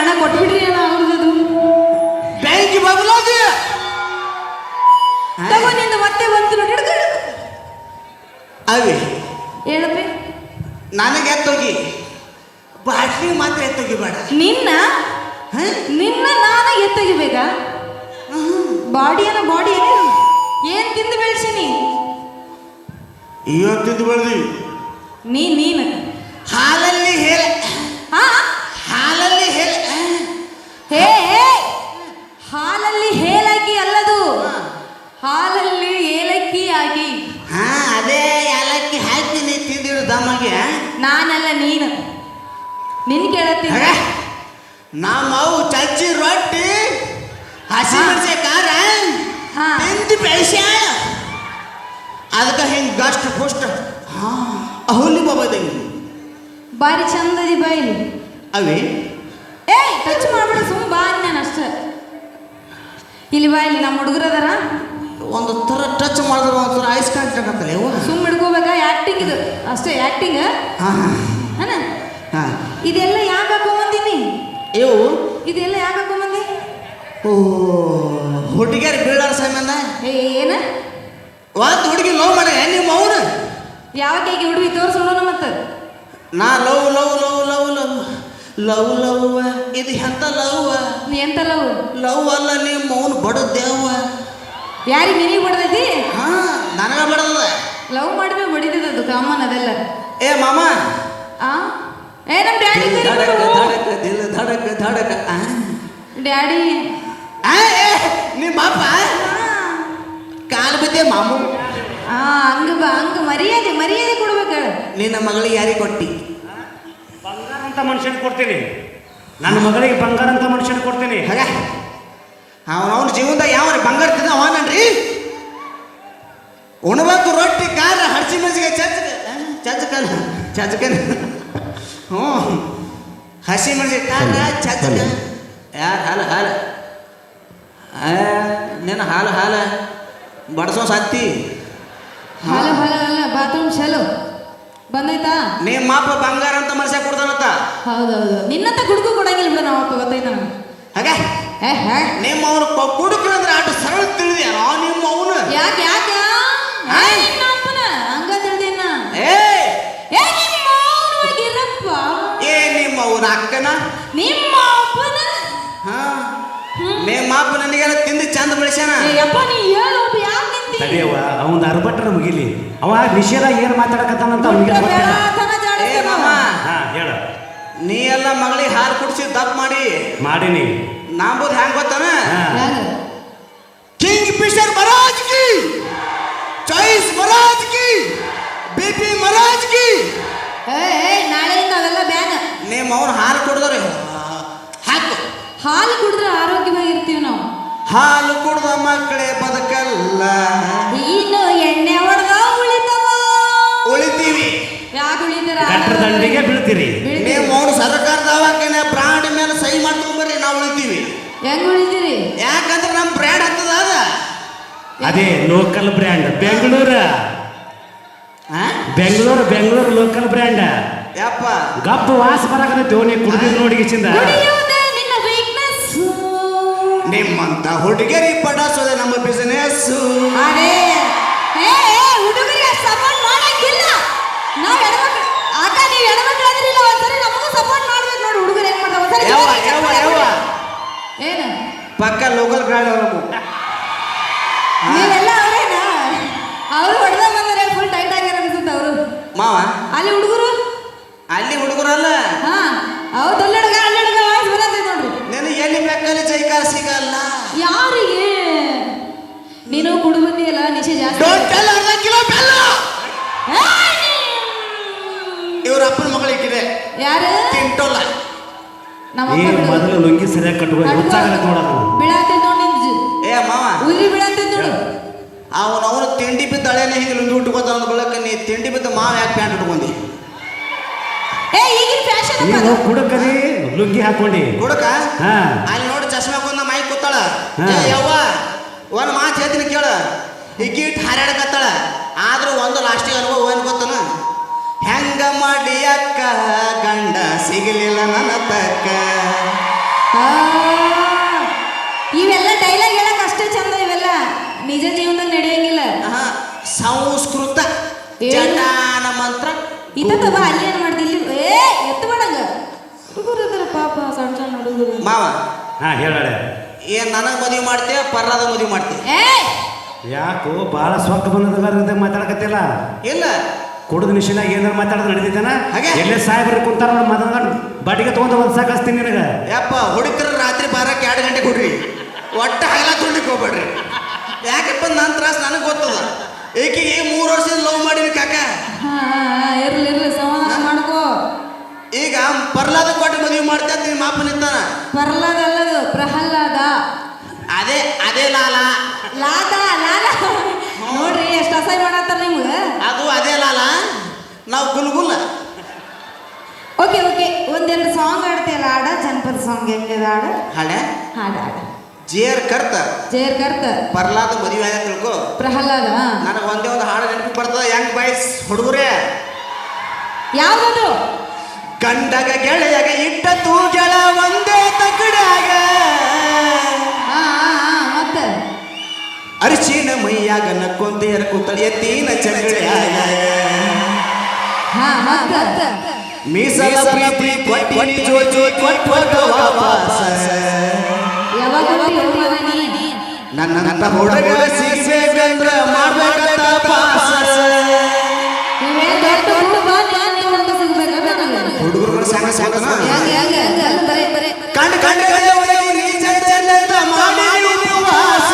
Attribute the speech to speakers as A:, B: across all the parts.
A: ಹಣ ಕೊಟ್ಬಿಡ್ರಿ ಅಣ್ಣ ಅವ್ರದ್ದು
B: ಬ್ಯಾಂಕ್ ಬದಲಾದ
A: ತಗೋ ನಿಂದ ಮತ್ತೆ ಬಂತು ನೋಡಿ ಹಿಡ್ಕ
B: ಅವಿ
A: ಹೇಳಪ್ಪಿ
B: ನನಗೆ ಎತ್ತೋಗಿ ಬಾಟ್ಲಿ ಮಾತ್ರ ಎತ್ತೋಗಿ ಬೇಡ
A: ನಿನ್ನ ನಾನು ಎತ್ತಗಿಬೇಕಾ ಬಾಡಿ ಏನ್ ತಿಂದು ಬೆಳ್ಸೀನಿ
B: ಇವತ್ತು ತಿಂದು ಬೆಳೆದಿವಿ
A: ನೀನು
B: ಹಾಲಲ್ಲಿ ಹೇಳ ಹಾಲಲ್ಲಿ ಹೇಳ
A: ಹೇ ಹಾಲಲ್ಲಿ ಹೇಲಕ್ಕಿ ಅಲ್ಲದು ಹಾಲಲ್ಲಿ ಏಲಕ್ಕಿ ಆಗಿ
B: ಅದೇ ಏಲಕ್ಕಿ ಹಾಕಿ ನೀ ತಿಂದಿಡು ದಮ್ಮಗೆ
A: ನಾನಲ್ಲ ನೀನು ನಿನ್ ಕೇಳತ್ತೀನಿ
B: ನಾವು ಚಚ್ಚಿ ರೊಟ್ಟಿ ಹಸಿ ಮೆಣಸೆ ಖಾರ ತಿಂದು ಬೆಳೆಸ್ಯಾಳ ಅದಕ್ಕೆ ಹಿಂಗೆ ಗಸ್ಟ್ ಪುಷ್ಟ ಅಹುಲಿ ಬಾಬಾದಂಗಿ
A: ಬಾರಿ ಚಂದದಿ ಬಾಯಿಲಿ
B: ಅವಿ
A: ಟಚ್ ಮಾಡ್ಬಿಡ ಸುಮ್ಮ ಬಾ ನಾನು ಅಷ್ಟೇ ಇಲ್ಲಿ ಬಾಯಿಲಿ ನಮ್ಮ ಹುಡುಗರದಾರ
B: ಒಂದು ಥರ ಟಚ್ ಮಾಡಿದ್ರೆ ಒಂಥರ ಐಸ್ ಕಾಣ್ತಕ್ಕಂತಲ್ಲ ಯವ್ವ
A: ಸುಮ್ಮ ಹಿಡ್ಕೋಬೇಕಾ ಆ್ಯಕ್ಟಿಂಗ್ ಇದು ಅಷ್ಟೇ ಆ್ಯಕ್ಟಿಂಗ್ ಹಾಂ ಇದೆಲ್ಲ ಯಾಕೆ ಹಾಕೊಂಬಂದಿನಿ
B: ಇವು
A: ಇದೆಲ್ಲ ಯಾಕೆ ಹಾಕೊಂಬಂದಿ
B: ಓ ಹುಡುಗಿಯರು ಬೀಳಾರ ಸಂಬಂಧ
A: ಏನ
B: ಒಂದು ಹುಡುಗಿ ಲವ್ ಮಾಡಿ ನಿಮ್ಮ ಅವನು
A: ಯಾವ ಕೈಗೆ ಹುಡುಗಿ ತೋರಿಸೋಣ ಮತ್ತೆ
B: ನಾ love love love love love love love ಇದು ಎಂತ ಲವ್
A: ನೀ ಎಂತ ಲವ್
B: ಲವ್ ಅಲ್ಲ ನಿಮ್ಮ ಅವನು ಬಡದೇವ
A: ಯಾರಿಗೆ ನಿನಗೆ ಬಡ್ದೈತಿ
B: ನನಗ ಬಡದ
A: ಲವ್ ಮಾಡಿದ್ರೆ ಬಡಿದದು ಕಾಮನ್ ಅದೆಲ್ಲ
B: ಮಾಮ
A: ನಮ್ಮ ಡ್ಯಾಡಿ
B: ಧಡಕ ಧಡಕ
A: ಡ್ಯಾಡಿ
B: ನಿಮ್ಮ ಅಪ್ಪ ಕಾಲು ಬಿದ್ದೆ ಮಾಮು
A: ಹಂಗ ಮರ್ಯಾದೆ ಕೊಡ್ಬೇಕ
B: ನಿನ್ನ ಮಗಳಿಗೆ ಯಾರಿಗೆ ಕೊಟ್ಟಿ
C: ಬಂಗಾರ ಅಂತ ಮನುಷ್ಯನ ಕೊಡ್ತೀನಿ ನನ್ನ ಮಗಳಿಗೆ ಬಂಗಾರ ಅಂತ ಮನುಷ್ಯನ ಕೊಡ್ತೀನಿ
B: ಹಾಗ ಅವನವನ ಜೀವನದಾಗ ಯಾವ ಬಂಗಾರ ತಿಂದ ಅವನನ್ರಿ ಉಣಬೇಕು ರೊಟ್ಟಿ ಖಾರ ಹಡ್ಸಿ ಮೆಣಸಿಗೆ ಚಚ್ಚಕನ ಹ್ಞೂ ಹಸಿ ಮೆಣಸಿಗೆ ಖಾರ ಚಚ್ಚಕ ಯಾರು ಹಾಲು ನಿನ್ನ ಹಾಲು ಬಡಸೋ ಸತ್ತಿ
A: ಹಾಲು ಅಲ್ಲ ಬಾತ್ರೂಮ್ ಚಲೋ ಬಂದೈತಾ
B: ನಿಮ್ಮ ಅಪ್ಪ ಬಂಗಾರ ಅಂತ ಮನುಷ್ಯ ಕೊಡ್ತಾನತ್ತ
A: ಹೌದೌದು ನಿನ್ನಂತ ಕುಡುಕು ಕೊಡಂಗಿಲ್ಲ ಬಿಡ ನಮ್ಮ ಅಪ್ಪ ಗೊತ್ತಾಯ್ತ
B: ಹಾಗೆ ನಿಮ್ಮ ಅವನು ಕುಡುಕು ಅಂದ್ರೆ ಆಟ ಸರಳ ತಿಳಿದ್ಯ ನಿಮ್ಮ ಅವನು
A: ಯಾಕೆ ಹಂಗ ತಿಳಿದೇನ
B: ನಿಮ್ಮ ಅವನ ಅಕ್ಕನ
A: ನಿಮ್ಮ ಅಪ್ಪನ
B: ನಿಮ್ಮ ಅಪ್ಪ ನನಗೆಲ್ಲ ತಿಂದು ಚಂದ ಬೆಳೆಸ್ಯಾನ
C: ತಡಿಯವ್ವ ಅವನ ಅರ್ಬಟ್ರ ಮುಗಿಲಿ ಅವ ವಿಷಯದ ಏನು ಮಾತಾಡಕತ್ತಾನಂತ ಅವನಿಗೆ ಹೇಳ
B: ನೀ ಎಲ್ಲ ಮಗಳಿಗೆ ಹಾಲು ಕುಡಿಸಿ ದಪ್ಪ
C: ಮಾಡೀನಿ
B: ನಾಂಬುದು ಹೆಂಗ್ ಗೊತ್ತಾನ ಕಿಂಗ್ ಫಿಶರ್ ಮಹಾರಾಜ್ ಕಿ ಚಾಯ್ಸ್ ಮಹಾರಾಜ್ ಕಿ ಬಿಪಿ ಮಹಾರಾಜ್ ಕಿ
A: ನಾಳೆಯಿಂದ ಅವೆಲ್ಲ ಬ್ಯಾನ್
B: ನಿಮ್ಮ ಅವ್ನು ಹಾಲು ಕುಡಿದ್ರೆ ಹಾಕು
A: ಹಾಲು ಕುಡಿದ್ರೆ ಆರೋಗ್ಯವಾಗಿರ್ತೀವಿ ನಾವು
B: ಹಾಲು ಕುಡ್ದ ಮಕ್ಕಳೇ ಬದುಕಲ್ಲ
A: ಇನ್ನು ಎಣ್ಣೆ ಹೊಡೆದ
B: ಉಳಿತೀವಿ
A: ಯಾಕೆ ಉಳಿತೀರ
C: ದಂಡಿಗೆ ಬೀಳ್ತೀರಿ
B: ನೀವು ಅವ್ನು ಸರ್ಕಾರ ದವಾಖಾನೆ ಬ್ರಾಂಡ್ ಮೇಲೆ ಸಹಿ ಮಾಡ್ಕೊಂಬರ್ರಿ ನಾವು ಉಳಿತೀವಿ
A: ಹೆಂಗ್ ಉಳಿತೀರಿ
B: ಯಾಕಂದ್ರೆ ನಮ್ಮ ಬ್ರ್ಯಾಂಡ್ ಹತ್ತದ ಅದ
C: ಅದೇ local brand Bengaluru local brand
B: ಯಪ್ಪ
C: ಗಪ್ಪ ವಾಸ ಬರಾಕತ್ತೈತಿ ನೀ ಕುಡಿದಿದ್ ನೋಡಿಗಿಸಿಂದ
A: ನಿನ್ನ ವೀಕ್ನೆಸ್
B: ನಿಮ್ಮಂತ ಹುಡುಗಿಯರಿ ಪಡಾಸೋದೆ ನಮ್ಮ ಬಿಸಿನೆಸ್
A: ಹುಡುಗರಿಗೆ ಸಪೋರ್ಟ್ ಮಾಡಂಗಿಲ್ಲ ನಾವು ಹೆಣ್ಮಕ್ಳು ಆಗ ನೀವು ಹೆಣ್ಮಕ್ಳು ಅದ್ರಿಲ್ಲ ಒಂದ್ಸರಿ ನಮಗೂ ಸಪೋರ್ಟ್ ಮಾಡ್ಬೇಕು ನೋಡಿ ಹುಡುಗರು ಹೆಂಗ್ ಮಾಡ್ತಾವ ಏನು
B: ಪಕ್ಕ ಲೋಕಲ್ ಬ್ರ್ಯಾಂಡ್ ಅವರು
A: ನೀವೆಲ್ಲ ಅವರೇನ ಅವರು ಹೊಡೆದ ಬಂದರೆ ಫುಲ್ ಟೈಟ್ ಆಗ್ಯಾರ ಅನ್ಸುತ್ತೆ ಅವರು
B: ಮಾವ
A: ಅಲ್ಲಿ
B: ಹುಡುಗರಲ್ಲ
A: ಹೌದು ಅಲ್ಲಡ್ಗ ವಾಯ್ಸ್ ಬರತ್ತೆ ನೋಡ್ರಿ
B: ನೀನು ಎಲ್ಲಿ ಬೇಕಲ್ಲಿ ಜೈಕಾರ ಸಿಗಲ್ಲ
A: ಯಾರಿಗೆ ನೀನು ಕುಡು ಬಂದಿಯಲ್ಲ ನಿಶೆ ಜಾಸ್ತಿ
B: ಇವ್ರ ಅಪ್ಪನ ಮಗಳು ಇಟ್ಟಿದೆ
A: ಯಾರು
B: ತಿಂಟೋಲ್ಲ
C: ಮೊದಲು ಲುಂಗಿ ಸರಿಯಾಗಿ ಕಟ್ಕೊಂಡು
A: ಬೀಳತ್ತೆ ನೋಡಿ
B: ಮಾವ
A: ಉರಿ ಬೀಳತ್ತೆ ನೋಡು
B: ಅವನು ತಿಂಡಿ ಬಿದ್ದ ಹಳೆನ ಹಿಂಗೆ ಲುಂಗಿ ಉಟ್ಕೋತ ಬಳಕ ನೀ ತಿಂಡಿ ಬಿದ್ದ ಮಾವ ಯಾಕೆ ಪ್ಯಾಂಟ್ ಉಟ್ಕೊಂಡಿ
A: ಈಗಿನ ಫ್ಯಾಷನ್
C: ಕುಡಕರಿ ಲುಂಗಿ ಹಾಕೊಂಡಿ
B: ಕುಡಕ ಅಲ್ಲಿ ನೋಡಿ ಚಶ್ಮೆ ಹಾಕೊಂಡ ಮೈ ಕೂತಾಳ ಯವ್ವ ಒಂದು ಮಾತು ಹೇಳ್ತೀನಿ ಕೇಳ ಇಕ್ಕಿಟ್ ಹಾರಾಡಕತ್ತಾಳ ಆದ್ರೂ ಒಂದು ಲಾಸ್ಟಿಗೆ ಅನುಭವ ಏನು ಗೊತ್ತನ ಹೆಂಗ ಮಾಡಿ ಅಕ್ಕ ಗಂಡ ಸಿಗಲಿಲ್ಲ ನನ್ನ ತಕ್ಕ ಜಟಾನ ಮಂತ್ರ
A: ಇತ್ತ ಬಾ ಅಲ್ಲಿ ಏನು ಮಾಡ್ದಿ ಇಲ್ಲಿ ಎತ್ತು ಮಾಡಂಗ ಹುಡುಗರು ಇದಾರೆ ಪಾಪ ಸಣ್ಣ ಸಣ್ಣ ಹುಡುಗರು
B: ಮಾವ
C: ಹಾ ಹೇಳಳೆ
B: ಏನ್ ನನಗ್ ಮದುವೆ ಮಾಡ್ತೇವೆ ಪರ್ಲಾದ ಮದುವೆ ಮಾಡ್ತೇವೆ
C: ಯಾಕೋ ಭಾಳ ಸೊಕ್ಕ ಬಂದದ ಮಾತಾಡಕತ್ತಿಲ್ಲ
B: ಇಲ್ಲ
C: ಕುಡಿದ ನಿಶಿನಾಗ ಏನಾರು ಮಾತಾಡೋದು ನಡೀತೈತನ
B: ಹಾಗೆ?
C: ಎಲ್ಲೇ ಸಾಹೇಬ್ರು ಕುಂತಾರ ಮದನ ಬಾಡಿಗೆ ತಗೊಂಡು ಒಂದು ಸಾಕಸ್ತೀನಿ ನಿನಗೆ
B: ಯಪ್ಪ ಹುಡುಕರ ರಾತ್ರಿ ಬಾರಕ್ಕೆ 2 ಗಂಟೆ ಕೊಡ್ರಿ ಒಟ್ಟ ಹೈಲ ತೊಂಡಿಕ್ ಹೋಗ್ಬೇಡ್ರಿ ಯಾಕಪ್ಪ ನನ್ನ ತ್ರಾಸ ನನಗೆ ಗೊತ್ತದ ಈಕಿಗೆ 3 ವರ್ಷದ ಲವ್ ಮಾಡೀನಿ ಕಾಕ
A: ಇರ್ಲಿ ಸಮಾಧಾನ ಮಾಡ್ಕೋ
B: ಈಗ ಪರ್ಲಾದ ಕೊಟ್ಟು ಮದುವೆ ಮಾಡ್ತೇ ನಿಮ್ಮ ಮಾಪ ನಿಂತಾನ
A: ಪ್ರಹ್ಲಾದ ಅಲ್ಲದು ಪ್ರಹ್ಲಾದ
B: ಅದೇ ಲಾಲ
A: ಲಾದ ಲಾಲ ನೋಡ್ರಿ ಎಷ್ಟು ಅಸಹ್ಯ ಮಾಡತ್ತಾರ ನಿಮ್ಗೆ
B: ಅದು ಅದೇ ಲಾಲ ನಾವು ಗುಲ್ಗುಲ್ಲ
A: ಓಕೆ ಒಂದೆರಡು ಸಾಂಗ್ ಆಡ್ತೀಯಲ್ಲ ಆಡ ಜನಪದ ಸಾಂಗ್ ಹೆಂಗಿದೆ ಆಡ
B: ಹಳೆ
A: ಹಾಡ
B: ಜೇರ್ ಕರ್ತ ಪರ್ಲಾದ ಮದುವೆ ಆಗ ತಿಳ್ಕೊ
A: ಪ್ರಹ್ಲಾದ
B: ನನಗೆ ಒಂದೇ ಒಂದು ಹಾಡು ನೆನಪು ಬರ್ತದ ಹೆಂಗ್ ಬಾಯ್ಸ್ ಹುಡುಗರೇ
A: ಯಾವ್ದು
B: ಗಂಡಗ ಗೆಳೆಯಗ ಇಟ್ಟ ತೂಜಳ ಒಂದೇ ತಕಡಾಗ
A: ಮತ್ತೆ
B: ಅರಿಶಿನ ಮೈಯಾಗ ನಕ್ಕೊಂತೇರ ಕೂತಳ ಎತ್ತಿನ ಚಂಗಳ್ಯಾಗ
A: ಮತ್ತೆ
B: ಮೀಸಲ ಪ್ರೀತಿ ಕೊಟ್ಟಿ ಜೋಜಿ ಕೊಟ್ಟ ವಾಪಸ
A: ಯಾವಾಗ
B: ನನ್ನ ಹುಡುಗ ಸಿಗಬೇಕಂದ್ರ ಮಾಡ್ಬೇಕಂತ ಪಾಸ ಹುಡುಗರು ಸಂಗ ಕಂಡು ಮಾಡಿ ಉಪವಾಸ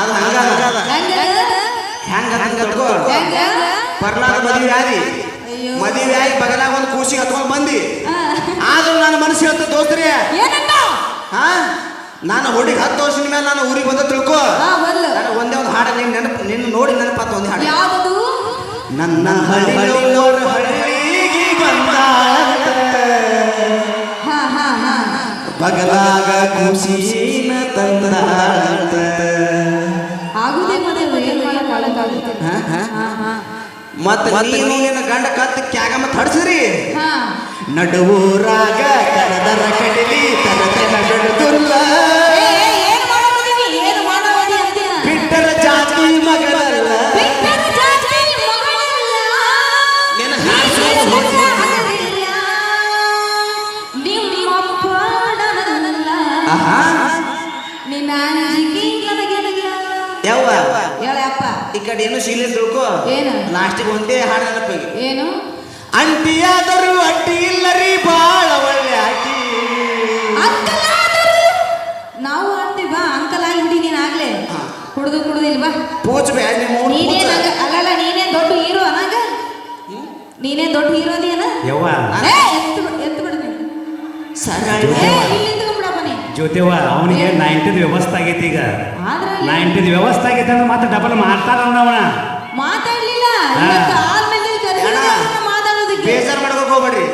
B: ಅದು ಹಂಗ ಪರ್ಲಾದ ಮದುವೆ ಆಗಿ ಬಗಲಾಗ ಒಂದು ಕೂಸಿಗೆ ಹತ್ಕೊಂಡು ಬಂದಿ ಆದ್ರೂ ನನ್ನ ಮನಸ್ಸು ಹೇಳ್ತ ದೋಸ್ತ್ರಿ ಹಾ ನಾನು ಹುಡುಗಿ 10 ವರ್ಷದ ಮೇಲೆ ನಾನು ಊರಿಗೆ ಬಂದ ತಿಳ್ಕೊ ನನಗೆ ಒಂದೇ ಒಂದು ಹಾಡು ನಿನ್ನ ನೋಡಿ ನೆನಪಾತ ಒಂದು ಹಾಡು
A: ಯಾವುದು
B: ನನ್ನ ಹಳ್ಳಿಗೆ ಬಂದಾಳಂತ ಬಗಲಾಗ ಕೂಸಿನ ತಂದಾಳಂತ
A: ಆಗುದೇ
B: ಮತ್ತೆ ನೀನು ನಿನ್ನ ಗಂಡ ಕತ್ತು ಕ್ಯಾಗಮ್ಮ ತಡ್ಸ್ರಿ ನಡುವೂರಾಗ ಕಡದರ ಕಡಿಲಿ ತರತನ ಬೆಳೆದುಲ್ಲ ಬಿಟ್ಟರ ಜಾತಿ ಮಗಳಲ್ಲ ಈ ಕಡೆ ಏನು ಶೀಲೆ ತಿಳ್ಕೊ ಲಾಸ್ಟಿಗೆ ಒಂದೇ ಹಾಡು ನೆನಪಿಗೆ
A: ಏನು
B: ಅಂಟಿಯಾದರೂ ಅಡ್ಡಿ ಇಲ್ಲರಿ ಬಾಳ ಒಳ್ಳೆ ಆಕಿ
A: ನಾವು ಆಡ್ತೀವಿ ಬಾ ಅಂಕಲ್ ಆಗಿಬಿಡಿ ನೀನ್ ಆಗ್ಲೇ ಕುಡ್ದಿಲ್ವಾ
B: ಪೂಜ್ ಬೇಡ
A: ಅಲ್ಲಲ್ಲ ನೀನೇನ್ ದೊಡ್ಡ ಹೀರೋ ಅನಾಗ ನೀನೇನ್ ದೊಡ್ಡ ಹೀರೋ ಅದೇನ ಎತ್ತು ಬಿಡ
C: ಜ್ಯೋತಿವ ಅವನಿಗೆ 90ದ ವ್ಯವಸ್ಥೆ ಆಗೈತಿ ಈಗ 90ದ ವ್ಯವಸ್ಥೆ ಆಗೈತೆ ಅಂದ್ರೆ ಮತ್ತೆ ಡಬಲ್ ಮಾಡ್ತಾರ ಅವನ
A: ಮಾತಾಡ್ಲಿಲ್ಲ
B: ಬೇಜಾರ್ ಮಾಡ್ಕೋಕ್ ಹೋಗ್ಬೇಡ್ರಿ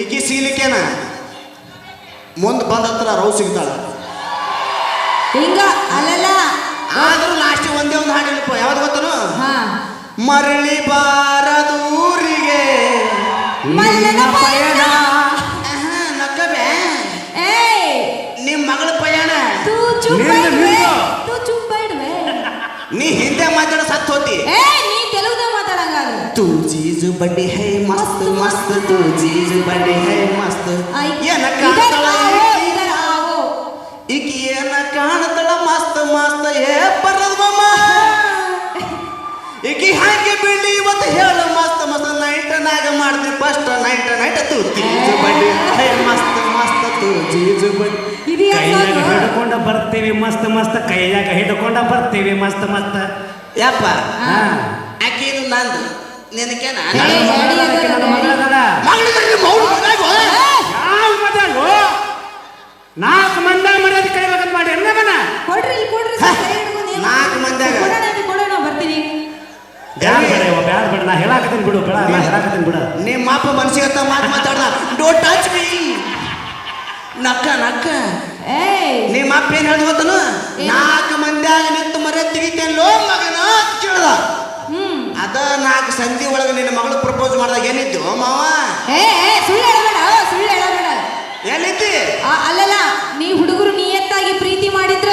B: ಈಕಿ ಸೀಲಿಕೇನ ಮುಂದ್ ಬಂದತ್ರ ರೌ ಸಿಗ್ತಾಳ
A: ಹಿಂಗ ಅಲ್ಲಲ್ಲ
B: ಆದ್ರೂ ಲಾಸ್ಟ್ ಒಂದೇ ಒಂದು ಹಾಡಿಲ್ಲಪ್ಪ ಯಾವ್ದು ಗೊತ್ತನು ಮರಳಿ ಬಾರದೂರಿಗೆ
A: ಮಲ್ಲನ ಪಯಣ
B: ನಕ್ಕಬೇ ನಿಮ್ ಮಗಳ ಪಯಣ ನೀ ಹಿಂದೆ ಮಾತಾಡ ಸತ್ ಹೋತಿ
A: ನೀ ತೆಲುಗುದಾಗ ಮಾತಾಡಂಗಾದ್ರೆ
B: तू चीज बड़ी है मस्त मस्त तू चीज बड़ी है मस्त ಏನ ಕಾಣತಳ ಈಕಿ ಏನ ಕಾಣತಳ ಮಸ್ತ್ ಮಸ್ತ್ ಏ ಪರದ ಮಮ್ಮ ಈಕಿ ಹಾಗೆ ಬಿಡಿ ಇವತ್ತು ಹೇಳು ಮಸ್ತ್ ಮಸ್ತ್ ನೈಟ್ನಾಗ ಮಾಡ್ತೀವಿ ಫಸ್ಟ್ ನೈಟ್ ತೂ ಚೀಸ್ ಬಡಿ ಹೇ ಮಸ್ತ್ ಮಸ್ತ್ ತೂ ಚೀಸ್ ಬಡಿ
C: ಕೈಯಾಗ ಹಿಡ್ಕೊಂಡ ಬರ್ತೀವಿ ಮಸ್ತ್ ಮಸ್ತ್ ಕೈಯಾಗ ಹಿಡ್ಕೊಂಡ ಬರ್ತೀವಿ ಮಸ್ತ್ ಮಸ್ತ್
B: ಯಪ್ಪ ಆಕೇನು ನಂದು ನಿನಕೇನ
C: ನಾಲ್ಕು ಮಂದ ಮರ್ಯಾದೆ ಕೈಬೇಕಂತ ಮಾಡಿ ಅನ್ನಬನ
A: ಕೊಡ್ರಿ
B: 4 ಮಂದಿಯಾಗ
A: ಬರ್ತೀನಿ
C: ಬ್ಯಾಡ ನಾ ಹೇಳಾಕತ್ತೀನಿ ಬಿಡು ಬೇಡ ನಾ ಹೇಳಾಕತ್ತೀನಿ ಬಿಡು
B: ನಿಮ್ಮ ಅಪ್ಪ ಮನಸ್ಸಿಗೆ ಮಾತಾಡ್ದ ಡೋಂಟ್ ಟಚ್ ಮೀ ನಕ್ಕ ನಿಮ್ಮ ಅಪ್ಪ ಏನ್ ಹೇಳ್ದ ಗೊತ್ತನು 4 ಮಂದಿಯಾಗ ನಿಂತು ಮರ್ಯಾದೆ ತೆಗಿತೇನೋ ಮಗನ ಕೇಳ್ದ ಅದ 4 ಸಂಧಿ ಒಳಗೆ ನಿನ್ನ ಮಗಳು ಪ್ರಪೋಸ್ ಮಾಡಿದಾಗ ಏನಿದ್ದು ಮಾವ
A: ಸುಳ್ಳು ಹೇಳಬೇಡ
B: ಎಲ್ಲಿದ್ದಿ
A: ಅಲ್ಲಲ್ಲ ನೀ ಹುಡುಗರು ನೀ ಎತ್ತ ಪ್ರೇಮಕ್ಕಾಗಿ ಪ್ರೀತಿ ಮಾಡಿದ್ರ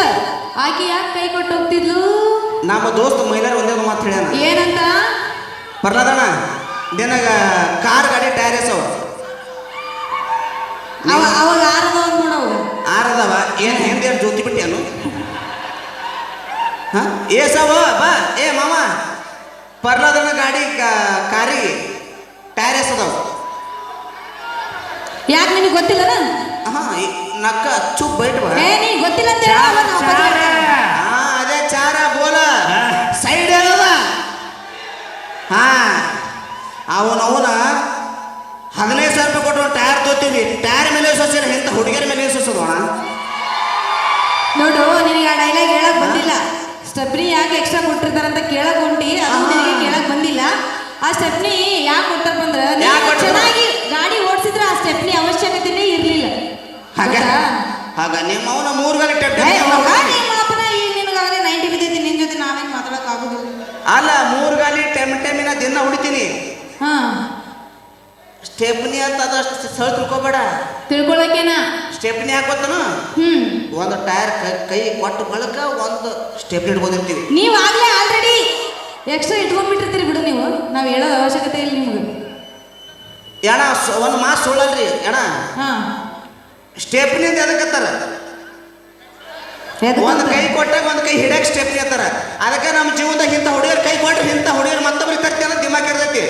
A: ಆಕೆ ಯಾಕೆ ಕೈ ಕೊಟ್ಟು ಹೋಗ್ತಿದ್ಲು?
B: ನಮ್ಮ ದೋಸ್ತ ಮೈಲಾರ ಒಂದೇ ಒಂದು ಮಾತು ಹೇಳ್ಯಾನ.
A: ಏನಂತ?
B: ಬರ್ಲದಣ್ಣ ನಿನಗ ಕಾರ್ ಗಾಡಿ ಟೈರ್ ಎಸವ
A: ಅವಾಗ ಆರದವ ನೋಡವ
B: ಆರದವ ಏನ್ ಹಿಂದೆ ಜ್ಯೋತಿ ಬಿಟ್ಟಿಯನು ಏಸವ ಬಾ ಏ ಮಾಮ ಪರ್ಲದನ ಗಾಡಿ ಕಾರಿಗೆ ಟೈರ್ ಎಸದವ.
A: ಯಾಕೆ ನಿನಗೆ ಗೊತ್ತಿಲ್ಲ?
B: ನಕ್ಕ ಚುಪ್ ಬೈಟ್ ಬಾ.
A: ಏ ನೀ ಗೊತ್ತಿಲ್ಲ ಅಂತ ಹೇಳವ ನಾವು.
B: ಅದೇ ಚಾರ ಬೋಲ ಸೈಡ್ ಹೇಳದ. ಅವನ 15,000 ರೂಪಾಯಿ ಕೊಟ್ಟು ಟೈರ್ ತೋತೀವಿ. ಟೈರ್ ಮೇಲೆ ಸೋಸಿಲ್ಲ ಇಂಥ ಹುಡುಗಿಯರ ಮೇಲೆ ಸೋಸೋಣ.
A: ನೋಡು ನಿನಗೆ ಆ ಡೈಲಾಗ್ ಹೇಳಕ್ ಬಂದಿಲ್ಲ. ಸ್ಟೆಪ್ನಿ ಯಾಕೆ ಎಕ್ಸ್ಟ್ರಾ ಕೊಟ್ಟಿರ್ತಾರಂತ ಕೇಳಕ್ ಹೊಂಟಿ, ಅದು ನಿನಗೆ ಕೇಳಕ್ ಬಂದಿಲ್ಲ. ಆ ಸ್ಟೆಪ್ನಿ ಯಾಕೆ ಕೊಟ್ಟಪ್ಪ ಅಂದ್ರೆ ಚೆನ್ನಾಗಿ ಗಾಡಿ ಓಡಿಸಿದ್ರೆ ಆ ಸ್ಟೆಪ್ನಿ ಅವಶ್ಯಕತೆನೇ ಇರ್ಲಿಲ್ಲ.
B: ಹಾಗ ನಿಮ್ಮ ಅವನ 3 ಗಾಲಿ
A: ಮಾಪನ ಈಗ ನಿನಗಾಗಲೇ 90 ಬಿದ್ದೈತಿ. ನಿನ್ ಜೊತೆ ನಾವೇನು ಮಾತಾಡಕ್ ಆಗುದಿಲ್ಲ.
B: ಅಲ್ಲ 3 ಗಾಲಿ ಟೈಮಿನ ದಿನ ಹೊಡಿತೀನಿ. ಸ್ಟೆಪ್ನಿ ಅಂತ ಅದಷ್ಟು ಸಳ ತಿಳ್ಕೊಬೇಡ.
A: ತಿಳ್ಕೊಳಕೇನಾ
B: ಸ್ಟೆಪ್ನಿ ಹಾಕೋತನು ಒಂದು ಟೈರ್ ಕೈ ಕೊಟ್ಟು ಬಳಕ ಒಂದು ಸ್ಟೆಪ್ನಿ ಇಟ್ಕೊಂಡಿರ್ತೀವಿ.
A: ನೀವು ಆಗ್ಲೇ ಆಲ್ರೆಡಿ ಎಕ್ಸ್ಟ್ರಾ ಇಟ್ಕೊಂಡ್ಬಿಟ್ಟಿರ್ತೀರಿ ಬಿಡು. ನೀವು ನಾವು ಹೇಳೋದು ಅವಶ್ಯಕತೆ ಇಲ್ಲ ನಿಮ್ಗೆ.
B: ಅಣ್ಣ ಒಂದು ಮಾತು ಸುಳ್ಳಲ್ರಿ ಅಣ್ಣ. ಸ್ಟೆಪ್ನಿ ಅಂತ ಎದಕ್ಕತ್ತಾರ? ಒಂದು ಕೈ ಕೊಟ್ಟಾಗ ಒಂದು ಕೈ ಹಿಡಕ್ ಸ್ಟೆಪ್ನಿ ಅಂತಾರ. ಅದಕ್ಕೆ ನಮ್ಮ ಜೀವನದಾಗ ಇಂಥ ಹುಡುಗರು ಕೈ ಕೊಟ್ರೆ ಇಂಥ ಹುಡುಗರು ಮತ್ತೊಬ್ಬರಿಗೆ ಕರ್ತಿ ಅನ್ನೋ ದಿಮಾಕ್ ಇರ್ತೈತಿ.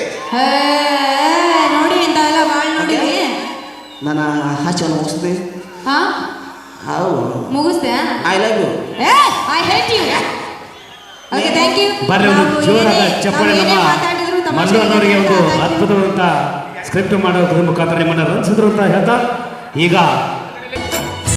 A: ನೋಡಿ ಇಂಥವೆಲ್ಲ ಭಾಳ ನೋಡಿರಿ.
B: ನಾನು ಹಾಚವನ್ನು ಮುಗಿಸ್ದೆ.
A: ಮುಗಿಸ್ದೆ.
B: I love you.
A: I hate you. Okay thank you.
C: ಬರ್ರಿ ಒಂದು ಜೋರಾದ ಚಪ್ಪಾಳೆ ನಮ್ಮ ಮಲ್ಲು ಅನ್ನೋರಿಗೆ ಒಂದು ಅದ್ಭುತವಾದಂಥ ಸ್ಕ್ರಿಪ್ಟ್ ಮಾಡೋದ್ರ ಮುಖಾಂತರ ನಿಮ್ಮನ್ನು ರಂಜಿಸಿದ್ರು ಅಂತ ಹೇಳ್ತಾ ಈಗ